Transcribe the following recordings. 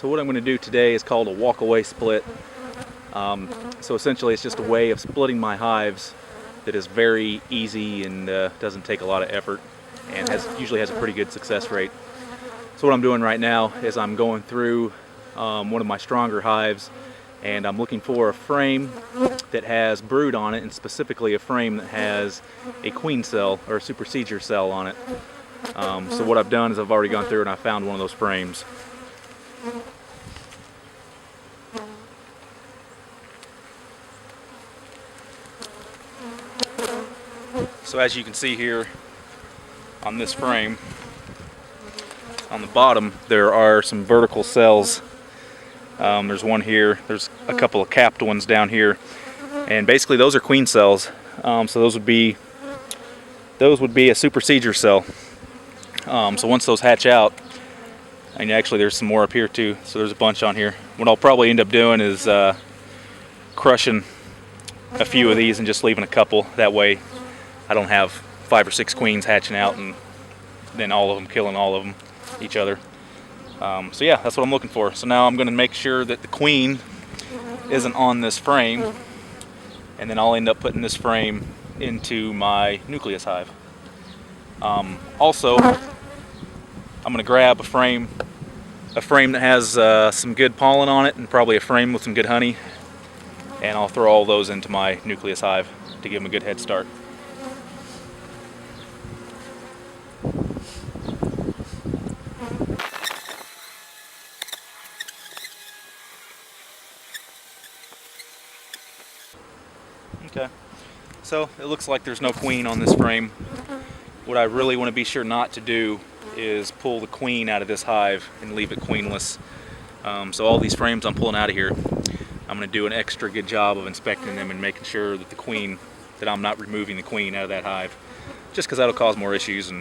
So what I'm going to do today is called a walk-away split. So essentially it's just a way of splitting my hives that is very easy and doesn't take a lot of effort and usually has a pretty good success rate. So what I'm doing right now is I'm going through one of my stronger hives, and I'm looking for a frame that has brood on it, and specifically a frame that has a queen cell or a supersedure cell on it. So what I've done is I've already gone through and I found one of those frames. So as you can see here on this frame, on the bottom there are some vertical cells. There's one here, there's a couple of capped ones down here, and basically those are queen cells. So those would be a supersedure cell. So once those hatch out, and actually there's some more up here too, so there's a bunch on here. What I'll probably end up doing is crushing a few of these and just leaving a couple. That way I don't have 5 or 6 queens hatching out and then all of them killing all of them, each other. So yeah, that's what I'm looking for. So now I'm going to make sure that the queen isn't on this frame, and then I'll end up putting this frame into my nucleus hive. Also, I'm going to grab a frame that has some good pollen on it, and probably a frame with some good honey, and I'll throw all those into my nucleus hive to give them a good head start. Okay, so it looks like there's no queen on this frame. What I really want to be sure not to do is pull the queen out of this hive and leave it queenless. So all these frames I'm pulling out of here, I'm going to do an extra good job of inspecting them and making sure that I'm not removing the queen out of that hive, just because that'll cause more issues.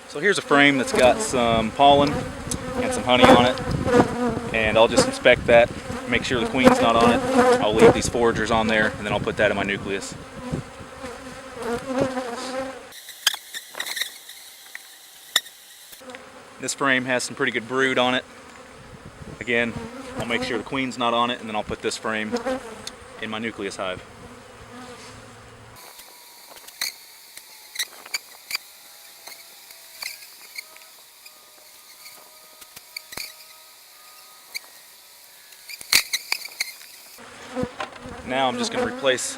So here's a frame that's got some pollen and some honey on it, and I'll just inspect that, make sure the queen's not on it. I'll leave these foragers on there, and then I'll put that in my nucleus. This frame has some pretty good brood on it. Again, I'll make sure the queen's not on it, and then I'll put this frame in my nucleus hive. Now I'm just going to replace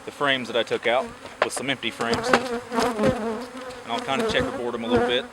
the frames that I took out with some empty frames, and I'll kind of checkerboard them a little bit.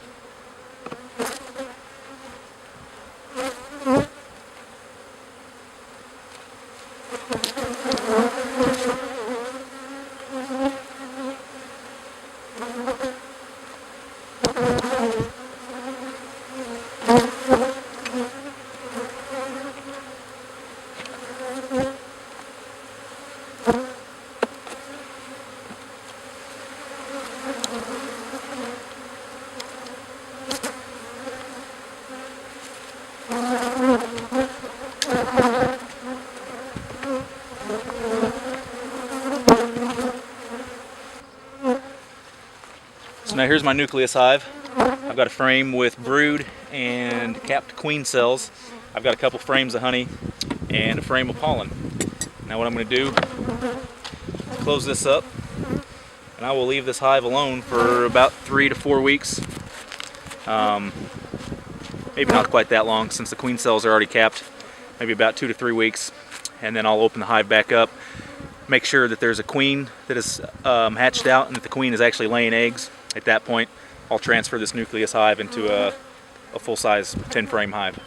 So now here's my nucleus hive. I've got a frame with brood and capped queen cells. I've got a couple frames of honey and a frame of pollen. Now what I'm going to do, close this up, and I will leave this hive alone for about 3 to 4 weeks. Maybe not quite that long, since the queen cells are already capped. Maybe about 2 to 3 weeks, and then I'll open the hive back up, make sure that there's a queen that is hatched out and that the queen is actually laying eggs. At that point, I'll transfer this nucleus hive into a full-size 10-frame hive.